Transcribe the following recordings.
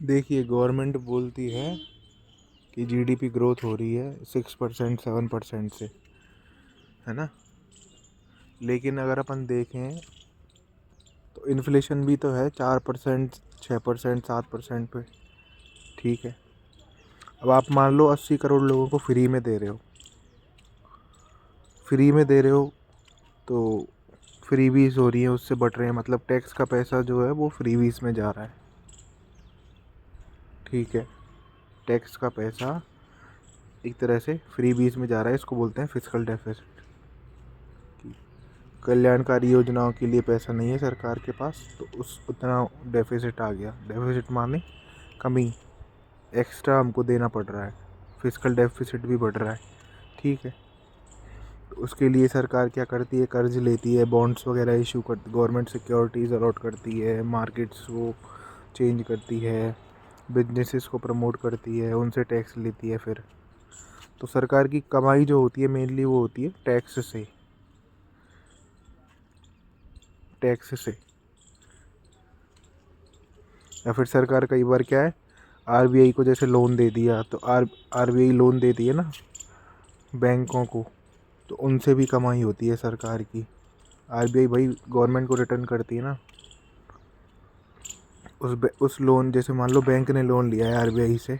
देखिए, गवर्नमेंट बोलती है कि जीडीपी ग्रोथ हो रही है 6% 7% से, है ना। लेकिन अगर अपन देखें तो इन्फ्लेशन भी तो है 4% 6% 7% पे। ठीक है, अब आप मान लो 80 करोड़ लोगों को फ्री में दे रहे हो, फ्री में दे रहे हो तो फ्रीबीज हो रही है, उससे बढ़ रहे हैं, मतलब टैक्स का पैसा जो है वो फ्रीबीज में जा रहा है। ठीक है, टैक्स का पैसा एक तरह से फ्रीबीज में जा रहा है, इसको बोलते हैं फिस्कल डेफिसिट। कल्याणकारी योजनाओं के लिए पैसा नहीं है सरकार के पास, तो उस उतना डेफिसिट आ गया। डेफिसिट माने कमी, एक्स्ट्रा हमको देना पड़ रहा है, फिस्कल डेफिसिट भी बढ़ रहा है। ठीक है, तो उसके लिए सरकार क्या करती है, कर्ज लेती है, बॉन्ड्स वगैरह इशू करती, गवर्नमेंट सिक्योरिटीज़ अलॉट करती है, मार्केट्स को चेंज करती है, बिजनेसेस को प्रमोट करती है, उनसे टैक्स लेती है। फिर तो सरकार की कमाई जो होती है मेनली वो होती है टैक्स से, टैक्स से। या फिर सरकार कई बार क्या है, आरबीआई को जैसे लोन दे दिया, तो आरबीआई लोन देती है ना बैंकों को, तो उनसे भी कमाई होती है सरकार की। आरबीआई भाई गवर्नमेंट को रिटर्न करती है ना उस लोन। जैसे मान लो बैंक ने लोन लिया है आरबीआई से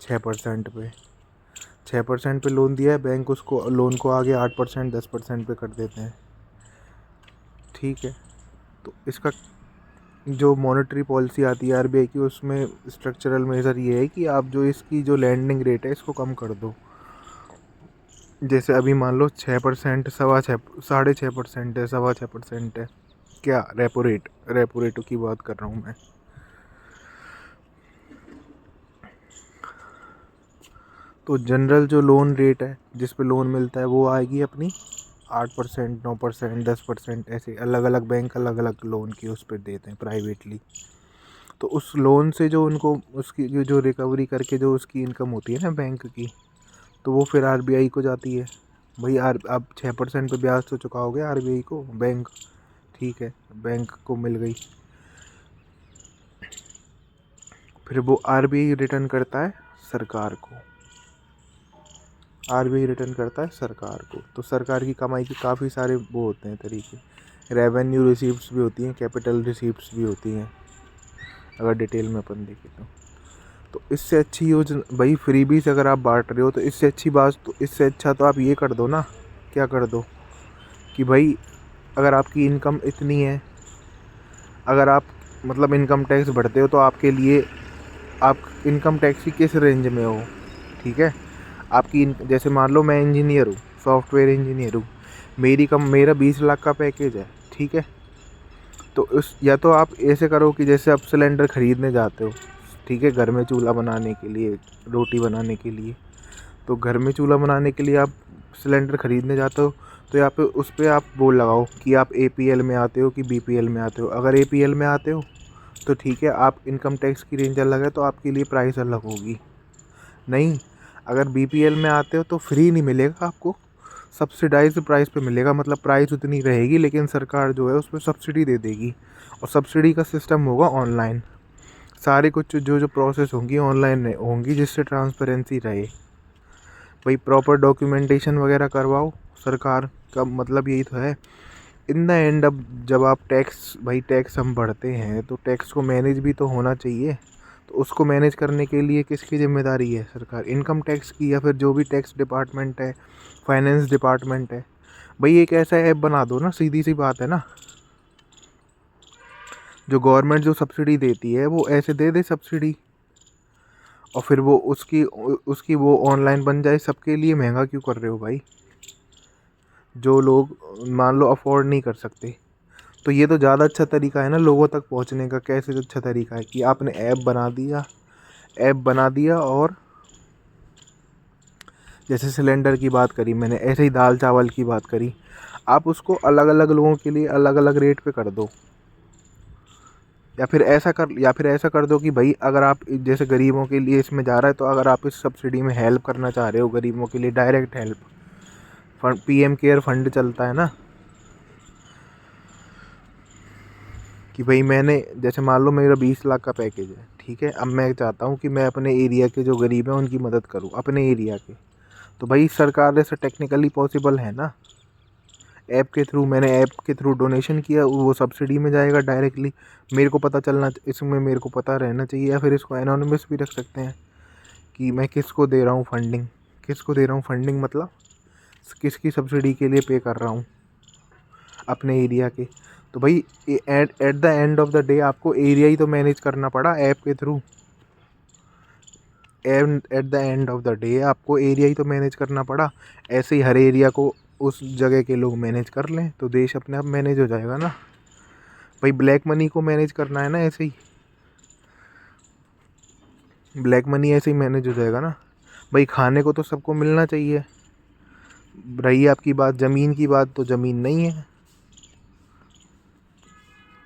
6% पे, 6% पे लोन दिया है, बैंक उसको लोन को आगे 8% 10% पे कर देते हैं। ठीक है, तो इसका जो मॉनेटरी पॉलिसी आती है आरबीआई की, उसमें स्ट्रक्चरल मेजर ये है कि आप जो इसकी जो लैंडिंग रेट है इसको कम कर दो। जैसे अभी मान लो 6%, 6.5% है, 6.25% है, क्या रेपो रेट की बात कर रहा हूँ मैं। तो जनरल जो लोन रेट है जिस पे लोन मिलता है वो आएगी अपनी 8% 9% 10%, ऐसे अलग अलग बैंक अलग अलग लोन की उस पर देते हैं प्राइवेटली। तो उस लोन से जो उनको उसकी जो रिकवरी करके जो उसकी इनकम होती है ना बैंक की, तो वो फिर आरबीआई को जाती है। भाई आप 6% पे ब्याज तो चुकाओगे आरबीआई को, बैंक। ठीक है, बैंक को मिल गई, फिर वो आरबीआई रिटर्न करता है सरकार को, आरबीआई रिटर्न करता है सरकार को। तो सरकार की कमाई के काफ़ी सारे वो होते हैं तरीके, रेवेन्यू रिसीप्ट्स भी होती हैं, कैपिटल रिसीप्ट्स भी होती हैं, अगर डिटेल में अपन देखें तो इससे अच्छी योजना भाई फ्रीबीज अगर आप बांट रहे हो तो इससे अच्छी बात, तो इससे अच्छा तो आप ये कर दो ना, क्या कर दो कि भाई अगर आपकी इनकम इतनी है, अगर आप मतलब इनकम टैक्स भरते हो तो आपके लिए, आप इनकम टैक्स की किस रेंज में हो। ठीक है, आपकी जैसे मान लो मैं इंजीनियर हूँ, सॉफ्टवेयर इंजीनियर हूँ, मेरा 20 लाख का पैकेज है। ठीक है, तो उस या तो आप ऐसे करो कि जैसे आप सिलेंडर ख़रीदने जाते हो, ठीक है, घर में चूल्हा बनाने के लिए, रोटी बनाने के लिए, तो घर में चूल्हा बनाने के लिए आप सिलेंडर ख़रीदने जाते हो, तो यहाँ पे उस पर आप बोर्ड लगाओ कि आप एपीएल में आते हो कि बीपीएल में आते हो। अगर एपीएल में आते हो तो ठीक है, आप इनकम टैक्स की रेंज अलग है तो आपके लिए प्राइस अलग होगी। नहीं, अगर बीपीएल में आते हो तो फ्री नहीं मिलेगा आपको, सब्सिडाइज्ड प्राइस पे मिलेगा, मतलब प्राइस उतनी रहेगी लेकिन सरकार जो है उस पर सब्सिडी दे देगी। और सब्सिडी का सिस्टम होगा ऑनलाइन, सारे कुछ जो जो प्रोसेस होंगी ऑनलाइन होंगी, जिससे ट्रांसपेरेंसी रहे। भाई प्रॉपर डॉक्यूमेंटेशन वगैरह करवाओ, सरकार का मतलब यही तो है। इन द एंड अब जब आप टैक्स हम भरते हैं तो टैक्स को मैनेज भी तो होना चाहिए। तो उसको मैनेज करने के लिए किसकी जिम्मेदारी है, सरकार, इनकम टैक्स की, या फिर जो भी टैक्स डिपार्टमेंट है, फाइनेंस डिपार्टमेंट है। भाई एक ऐसा ऐप बना दो ना, सीधी सी बात है ना, जो गवर्नमेंट जो सब्सिडी देती है वो ऐसे दे दे सब्सिडी, और फिर वो उसकी उसकी वो ऑनलाइन बन जाए सबके लिए। महंगा क्यों कर रहे हो भाई, जो लोग मान लो अफोर्ड नहीं कर सकते। तो ये तो ज़्यादा अच्छा तरीका है ना लोगों तक पहुंचने का। कैसे अच्छा तरीका है कि आपने ऐप बना दिया और जैसे सिलेंडर की बात करी मैंने, ऐसे ही दाल चावल की बात करी, आप उसको अलग अलग लोगों के लिए अलग अलग रेट पे कर दो। या फिर ऐसा कर दो कि भाई अगर आप जैसे गरीबों के लिए इसमें जा रहा है, तो अगर आप इस सब्सिडी में हेल्प करना चाह रहे हो गरीबों के लिए, direct help, fund, PM care fund चलता है ना, कि भाई मैंने जैसे मान लो मेरा 20 लाख का पैकेज है। ठीक है, अब मैं चाहता हूँ कि मैं अपने एरिया के जो गरीब हैं उनकी मदद करूँ, अपने एरिया के। तो भाई सरकार से टेक्निकली पॉसिबल है ना, ऐप के थ्रू, मैंने ऐप के थ्रू डोनेशन किया, वो सब्सिडी में जाएगा डायरेक्टली। मेरे को पता चलना, इसमें मेरे को पता रहना चाहिए, या फिर इसको एनोनिमस भी रख सकते हैं कि मैं किसको दे रहा हूँ फंडिंग, किसको दे रहा हूँ फंडिंग, मतलब किसकी सब्सिडी के लिए पे कर रहा हूँ अपने एरिया के। तो भाई at the end of the day आपको एरिया ही तो मैनेज करना पड़ा ऐप के through. At the end of the day आपको एरिया ही तो मैनेज करना पड़ा। ऐसे ही हर एरिया को उस जगह के लोग मैनेज कर लें तो देश अपने आप मैनेज हो जाएगा ना। भाई ब्लैक मनी को मैनेज करना है ना, ऐसे ही ब्लैक मनी ऐसे ही मैनेज हो जाएगा ना। भाई खाने को तो सबको मिलना चाहिए। रही आपकी बात ज़मीन की बात, तो ज़मीन नहीं है,